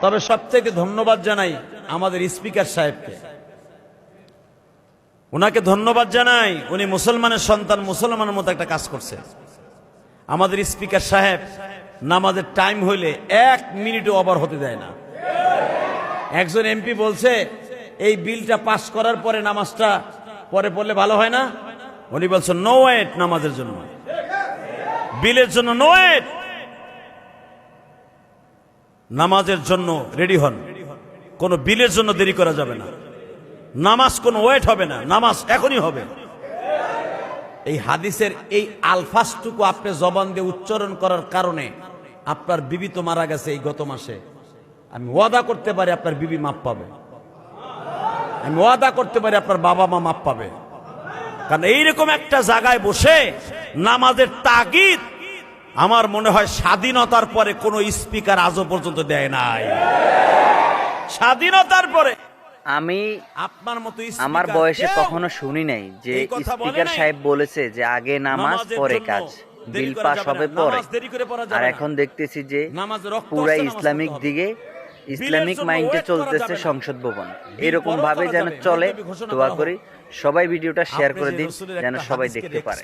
তবে সবচেয়ে ধন্যবাদ জানাই আমাদের স্পিকার সাহেবকে, উনাকে ধন্যবাদ জানাই। উনি মুসলমানের সন্তান, মুসলমানের মতো একটা কাজ করছে। আমাদের স্পিকার সাহেব নামাজের টাইম হইলে 1 মিনিটও ওভার হতে দেয় না। একজন এমপি বলছে এই বিলটা পাস করার পরে নামাজটা পরে পড়লে ভালো হয় না, উনি বলছেন নো ওয়েট, নামাজের জন্য, বিলের জন্য নো ওয়েট, নামাজের জন্য রেডি হন, কোন বিলের জন্য দেরি করা যাবে না, নামাজ কোনো ওয়েট হবে না, নামাজ এখনই হবে। এই হাদিসের এই আলফাজটুকু আপনি জবান দিয়ে উচ্চারণ করার কারণে আপনার বিবি তো মারা গেছে এই গত মাসে, আমি ওয়াদা করতে পারি আপনার বিবি মাপ পাবে, আমি ওয়াদা করতে পারি আপনার বাবা মা মাপ পাবে। কারণ এইরকম একটা জায়গায় বসে নামাজের তাগিদ আমার মনে হয় স্বাধীনতার পরে কোন স্পিকার আজও পর্যন্ত দেয় নাই। স্বাধীনতার পরে আমি আপনার মতো আমার বয়সে কখনো শুনি নাই যে স্পিকার সাহেব বলেছে যে আগে নামাজ পরে কাজ, বিল পাস হবে পরে। আর এখন দেখতেছি যে পুরা ইসলামিক দিকে, ইসলামিক মাইন্ডে চলতেছে সংসদ ভবন। এরকম ভাবে যেন চলে, দোয়া করি সবাই ভিডিওটা শেয়ার করে দিন যেন সবাই দেখতে পারে।